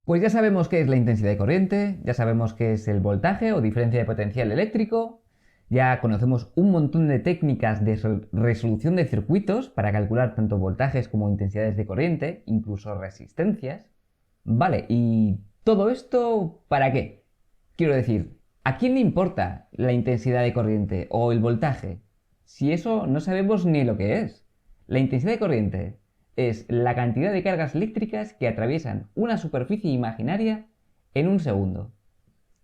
Pues ya sabemos qué es la intensidad de corriente, ya sabemos qué es el voltaje o diferencia de potencial eléctrico, ya conocemos un montón de técnicas de resolución de circuitos para calcular tanto voltajes como intensidades de corriente, incluso resistencias. Vale, ¿y todo esto para qué? Quiero decir, ¿a quién le importa la intensidad de corriente o el voltaje? Si eso no sabemos ni lo que es. La intensidad de corriente es la cantidad de cargas eléctricas que atraviesan una superficie imaginaria en un segundo.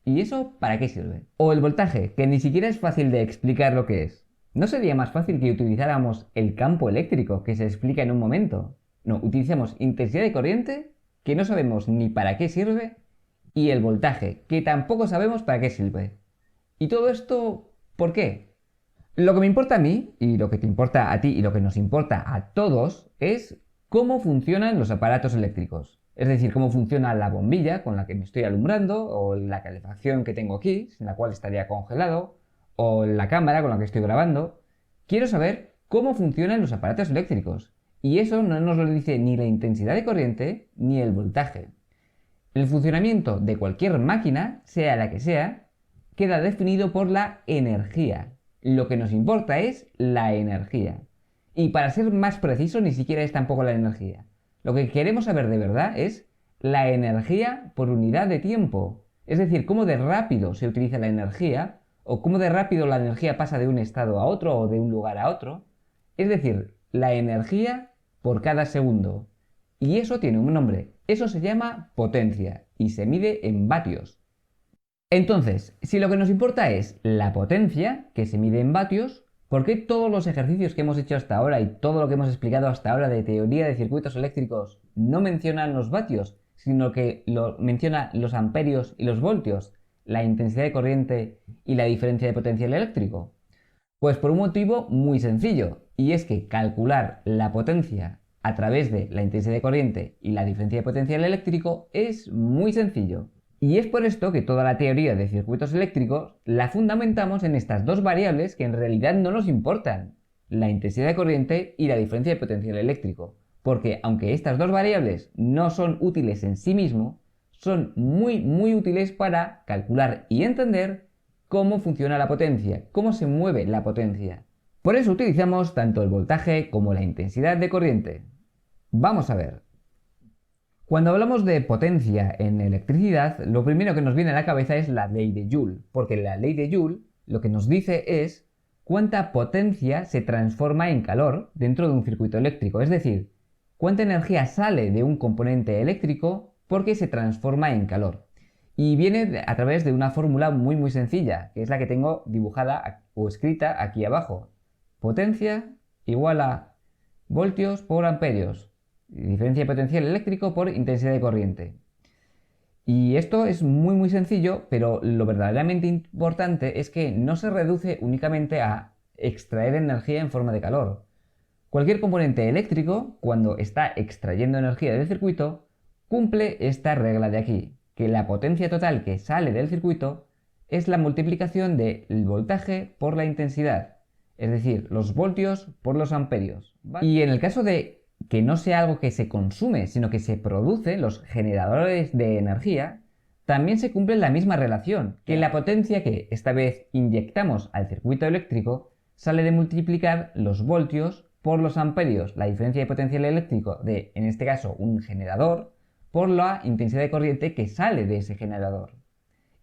¿Y eso para qué sirve? O el voltaje, que ni siquiera es fácil de explicar lo que es. ¿No sería más fácil que utilizáramos el campo eléctrico que se explica en un momento? No, utilizamos intensidad de corriente, que no sabemos ni para qué sirve, y el voltaje, que tampoco sabemos para qué sirve. ¿Y todo esto por qué? Lo que me importa a mí, y lo que te importa a ti, y lo que nos importa a todos, es cómo funcionan los aparatos eléctricos. Es decir, cómo funciona la bombilla con la que me estoy alumbrando, o la calefacción que tengo aquí, sin la cual estaría congelado, o la cámara con la que estoy grabando. Quiero saber cómo funcionan los aparatos eléctricos. Y eso no nos lo dice ni la intensidad de corriente ni el voltaje. El funcionamiento de cualquier máquina, sea la que sea, queda definido por la energía. Lo que nos importa es la energía. Y para ser más preciso, ni siquiera es tampoco la energía. Lo que queremos saber de verdad es la energía por unidad de tiempo. Es decir, cómo de rápido se utiliza la energía, o cómo de rápido la energía pasa de un estado a otro o de un lugar a otro. Es decir, la energía por cada segundo. Y eso tiene un nombre. Eso se llama potencia y se mide en vatios. Entonces, si lo que nos importa es la potencia, que se mide en vatios, ¿por qué todos los ejercicios que hemos hecho hasta ahora y todo lo que hemos explicado hasta ahora de teoría de circuitos eléctricos no mencionan los vatios, sino que menciona los amperios y los voltios, la intensidad de corriente y la diferencia de potencial eléctrico? Pues por un motivo muy sencillo, y es que calcular la potencia a través de la intensidad de corriente y la diferencia de potencial eléctrico es muy sencillo. Y es por esto que toda la teoría de circuitos eléctricos la fundamentamos en estas dos variables que en realidad no nos importan, la intensidad de corriente y la diferencia de potencial eléctrico, porque aunque estas dos variables no son útiles en sí mismo, son muy útiles para calcular y entender cómo funciona la potencia, cómo se mueve la potencia. Por eso utilizamos tanto el voltaje como la intensidad de corriente. Vamos a ver. Cuando hablamos de potencia en electricidad, lo primero que nos viene a la cabeza es la ley de Joule, porque la ley de Joule lo que nos dice es cuánta potencia se transforma en calor dentro de un circuito eléctrico, es decir, cuánta energía sale de un componente eléctrico porque se transforma en calor. Y viene a través de una fórmula muy sencilla, que es la que tengo dibujada o escrita aquí abajo. Potencia igual a voltios por amperios. Diferencia de potencial eléctrico por intensidad de corriente. Y esto es muy sencillo, pero lo verdaderamente importante es que no se reduce únicamente a extraer energía en forma de calor. Cualquier componente eléctrico, cuando está extrayendo energía del circuito, cumple esta regla de aquí, que la potencia total que sale del circuito es la multiplicación del voltaje por la intensidad, es decir, los voltios por los amperios. ¿Vale? Y en el caso de que no sea algo que se consume, sino que se produce, los generadores de energía, también se cumple la misma relación, que la potencia que esta vez inyectamos al circuito eléctrico sale de multiplicar los voltios por los amperios, la diferencia de potencial eléctrico de, en este caso, un generador, por la intensidad de corriente que sale de ese generador.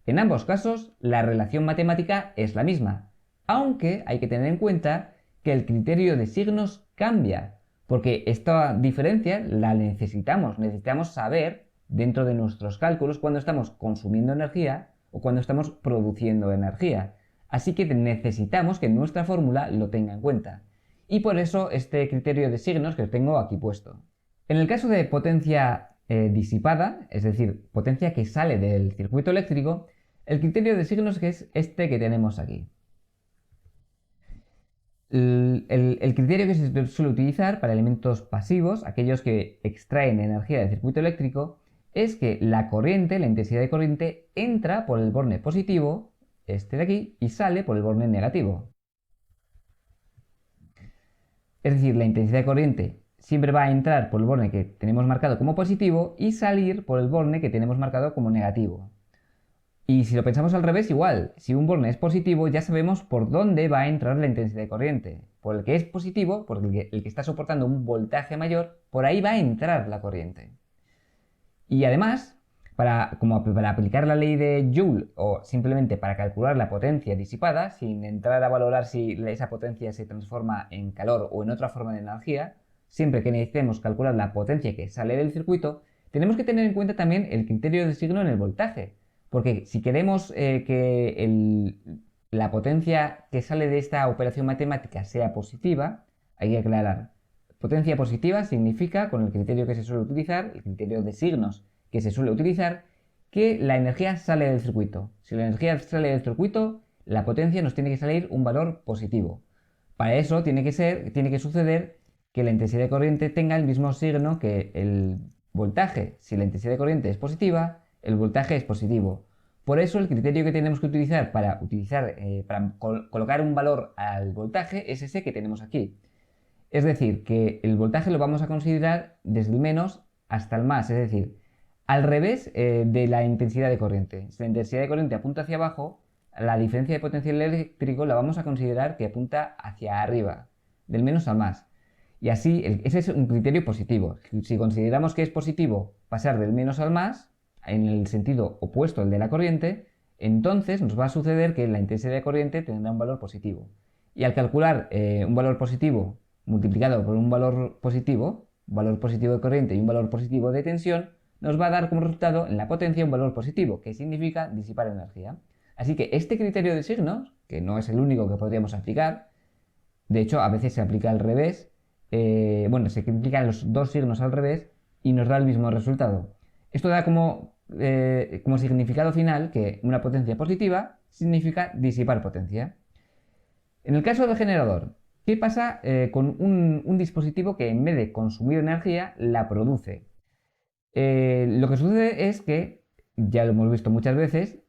En ambos casos, la relación matemática es la misma, aunque hay que tener en cuenta que el criterio de signos cambia, porque esta diferencia la necesitamos saber dentro de nuestros cálculos cuando estamos consumiendo energía o cuando estamos produciendo energía. Así que necesitamos que nuestra fórmula lo tenga en cuenta. Y por eso este criterio de signos que tengo aquí puesto. En el caso de potencia disipada, es decir, potencia que sale del circuito eléctrico, el criterio de signos es este que tenemos aquí. El criterio que se suele utilizar para elementos pasivos, aquellos que extraen energía del circuito eléctrico, es que la corriente, la intensidad de corriente, entra por el borne positivo, este de aquí, y sale por el borne negativo. Es decir, la intensidad de corriente siempre va a entrar por el borne que tenemos marcado como positivo y salir por el borne que tenemos marcado como negativo. Y si lo pensamos al revés, igual, si un borne es positivo, ya sabemos por dónde va a entrar la intensidad de corriente. Por el que es positivo, por el que está soportando un voltaje mayor, por ahí va a entrar la corriente. Y además, para aplicar la ley de Joule o simplemente para calcular la potencia disipada, sin entrar a valorar si esa potencia se transforma en calor o en otra forma de energía, siempre que necesitemos calcular la potencia que sale del circuito, tenemos que tener en cuenta también el criterio de signo en el voltaje. Porque si queremos que la potencia que sale de esta operación matemática sea positiva, hay que aclarar. Potencia positiva significa, con el criterio que se suele utilizar, el criterio de signos que se suele utilizar, que la energía sale del circuito. Si la energía sale del circuito, la potencia nos tiene que salir un valor positivo. Para eso tiene que suceder que la intensidad de corriente tenga el mismo signo que el voltaje. Si la intensidad de corriente es positiva, el voltaje es positivo. Por eso el criterio que tenemos que utilizar para colocar un valor al voltaje es ese que tenemos aquí. Es decir, que el voltaje lo vamos a considerar desde el menos hasta el más, es decir, al revés de la intensidad de corriente. Si la intensidad de corriente apunta hacia abajo, la diferencia de potencial eléctrico la vamos a considerar que apunta hacia arriba, del menos al más. Y así, ese es un criterio positivo. Si consideramos que es positivo pasar del menos al más, en el sentido opuesto al de la corriente, entonces nos va a suceder que la intensidad de corriente tendrá un valor positivo. Y al calcular un valor positivo multiplicado por un valor positivo de corriente y un valor positivo de tensión, nos va a dar como resultado en la potencia un valor positivo, que significa disipar energía. Así que este criterio de signos, que no es el único que podríamos aplicar, de hecho a veces se aplica al revés, se aplican los dos signos al revés y nos da el mismo resultado. Esto da como significado final que una potencia positiva significa disipar potencia. En el caso del generador, ¿qué pasa con un dispositivo que en vez de consumir energía la produce? Lo que sucede es que, ya lo hemos visto muchas veces,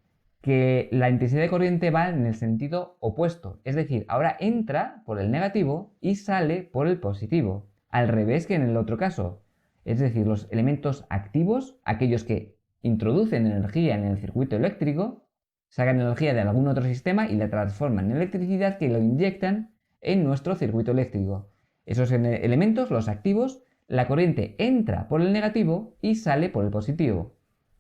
que la intensidad de corriente va en el sentido opuesto. Es decir, ahora entra por el negativo y sale por el positivo. Al revés que en el otro caso. Es decir, los elementos activos, aquellos que introducen energía en el circuito eléctrico, sacan energía de algún otro sistema y la transforman en electricidad que lo inyectan en nuestro circuito eléctrico. Esos elementos, los activos, la corriente entra por el negativo y sale por el positivo.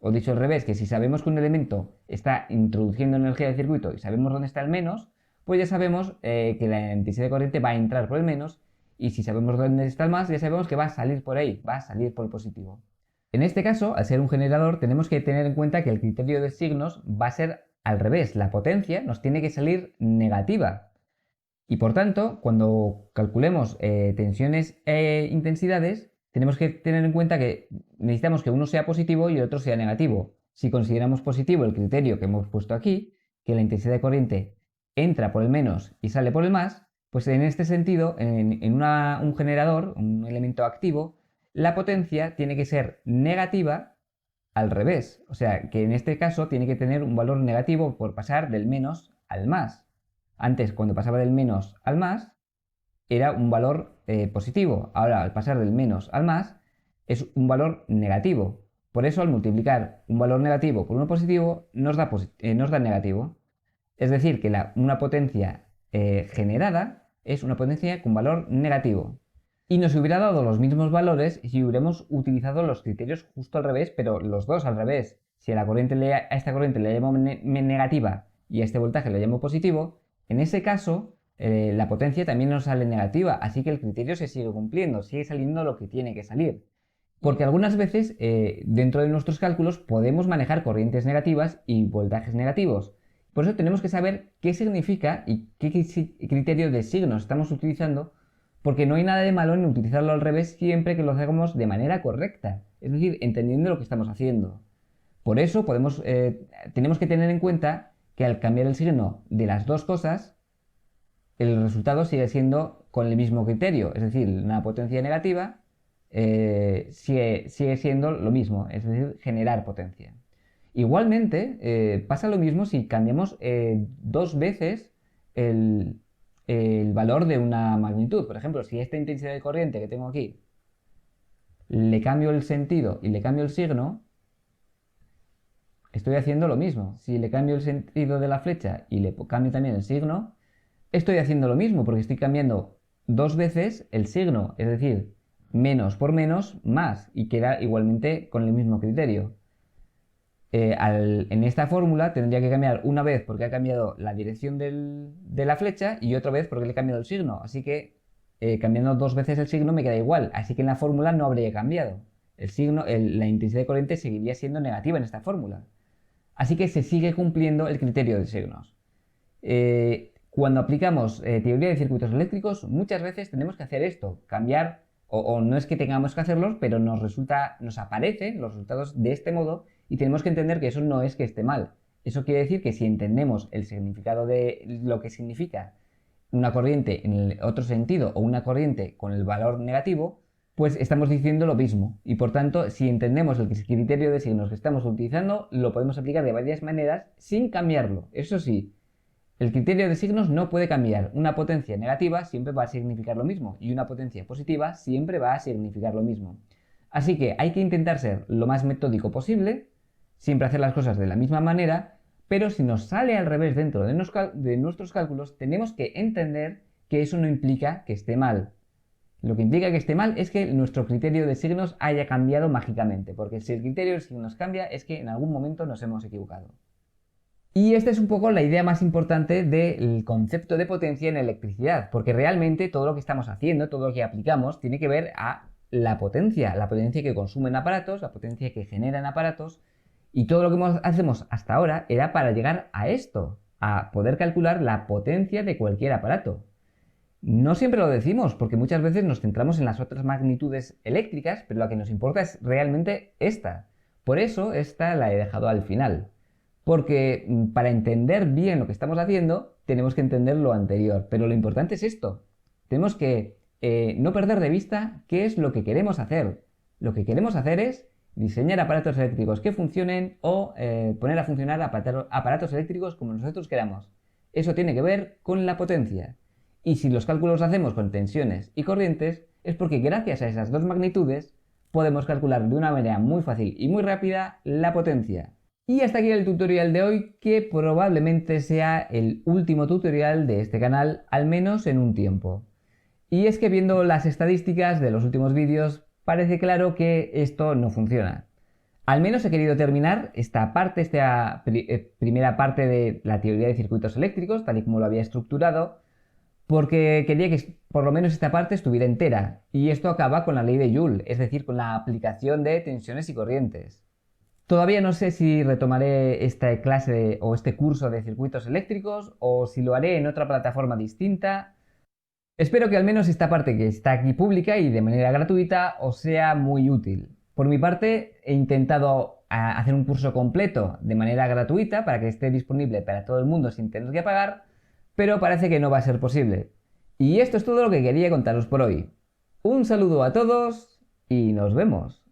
O dicho al revés, que si sabemos que un elemento está introduciendo energía del circuito y sabemos dónde está el menos, pues ya sabemos que la intensidad de corriente va a entrar por el menos, y si sabemos dónde está el más, ya sabemos que va a salir por ahí, va a salir por el positivo. En este caso, al ser un generador, tenemos que tener en cuenta que el criterio de signos va a ser al revés. La potencia nos tiene que salir negativa. Y por tanto, cuando calculemos tensiones e intensidades, tenemos que tener en cuenta que necesitamos que uno sea positivo y el otro sea negativo. Si consideramos positivo el criterio que hemos puesto aquí, que la intensidad de corriente entra por el menos y sale por el más, pues en este sentido, en un generador, un elemento activo, la potencia tiene que ser negativa al revés. O sea, que en este caso tiene que tener un valor negativo por pasar del menos al más. Antes, cuando pasaba del menos al más, era un valor positivo. Ahora, al pasar del menos al más, es un valor negativo. Por eso, al multiplicar un valor negativo por uno positivo, nos da negativo. Es decir, que una potencia generada es una potencia con valor negativo. Y nos hubiera dado los mismos valores si hubiéramos utilizado los criterios justo al revés, pero los dos al revés. Si a esta corriente le llamo negativa y a este voltaje le llamo positivo, en ese caso la potencia también nos sale negativa, así que el criterio se sigue cumpliendo, sigue saliendo lo que tiene que salir. Porque algunas veces dentro de nuestros cálculos podemos manejar corrientes negativas y voltajes negativos. Por eso tenemos que saber qué significa y qué criterio de signos estamos utilizando, porque no hay nada de malo en utilizarlo al revés siempre que lo hagamos de manera correcta, es decir, entendiendo lo que estamos haciendo. Por eso tenemos que tener en cuenta que al cambiar el signo de las dos cosas, el resultado sigue siendo con el mismo criterio, es decir, una potencia negativa sigue siendo lo mismo, es decir, generar potencia. Igualmente, pasa lo mismo si cambiamos dos veces el valor de una magnitud. Por ejemplo, si esta intensidad de corriente que tengo aquí le cambio el sentido y le cambio el signo, estoy haciendo lo mismo. Si le cambio el sentido de la flecha y le cambio también el signo, estoy haciendo lo mismo porque estoy cambiando dos veces el signo, es decir, menos por menos, más, y queda igualmente con el mismo criterio. En esta fórmula tendría que cambiar una vez porque ha cambiado la dirección de la flecha y otra vez porque le he cambiado el signo. Así que cambiando dos veces el signo me queda igual. Así que en la fórmula no habría cambiado. El signo, la intensidad de corriente seguiría siendo negativa en esta fórmula. Así que se sigue cumpliendo el criterio de signos. Cuando aplicamos teoría de circuitos eléctricos, muchas veces tenemos que hacer esto, cambiar, o no es que tengamos que hacerlos, pero nos aparecen los resultados de este modo y tenemos que entender que eso no es que esté mal. Eso quiere decir que si entendemos el significado de lo que significa una corriente en el otro sentido o una corriente con el valor negativo, pues estamos diciendo lo mismo. Y por tanto, si entendemos el criterio de signos que estamos utilizando, lo podemos aplicar de varias maneras sin cambiarlo. Eso sí, el criterio de signos no puede cambiar. Una potencia negativa siempre va a significar lo mismo y una potencia positiva siempre va a significar lo mismo. Así que hay que intentar ser lo más metódico posible, siempre hacer las cosas de la misma manera, pero si nos sale al revés dentro de nuestros cálculos, tenemos que entender que eso no implica que esté mal. Lo que implica que esté mal es que nuestro criterio de signos haya cambiado mágicamente, porque si el criterio de signos cambia es que en algún momento nos hemos equivocado. Y esta es un poco la idea más importante del concepto de potencia en electricidad, porque realmente todo lo que estamos haciendo, todo lo que aplicamos, tiene que ver a la potencia que consumen aparatos, la potencia que generan aparatos, y todo lo que hacemos hasta ahora era para llegar a esto, a poder calcular la potencia de cualquier aparato. No siempre lo decimos, porque muchas veces nos centramos en las otras magnitudes eléctricas, pero la que nos importa es realmente esta. Por eso esta la he dejado al final. Porque para entender bien lo que estamos haciendo, tenemos que entender lo anterior. Pero lo importante es esto. Tenemos que no perder de vista qué es lo que queremos hacer. Lo que queremos hacer es diseñar aparatos eléctricos que funcionen o poner a funcionar aparatos eléctricos como nosotros queramos. Eso tiene que ver con la potencia. Y si los cálculos los hacemos con tensiones y corrientes, es porque gracias a esas dos magnitudes podemos calcular de una manera muy fácil y muy rápida la potencia. Y hasta aquí el tutorial de hoy, que probablemente sea el último tutorial de este canal, al menos en un tiempo. Y es que viendo las estadísticas de los últimos vídeos, parece claro que esto no funciona. Al menos he querido terminar esta primera parte de la teoría de circuitos eléctricos, tal y como lo había estructurado, porque quería que por lo menos esta parte estuviera entera. Y esto acaba con la ley de Joule, es decir, con la aplicación de tensiones y corrientes. Todavía no sé si retomaré esta clase o este curso de circuitos eléctricos o si lo haré en otra plataforma distinta. Espero que al menos esta parte que está aquí pública y de manera gratuita os sea muy útil. Por mi parte, he intentado hacer un curso completo de manera gratuita para que esté disponible para todo el mundo sin tener que pagar, pero parece que no va a ser posible. Y esto es todo lo que quería contaros por hoy. Un saludo a todos y nos vemos.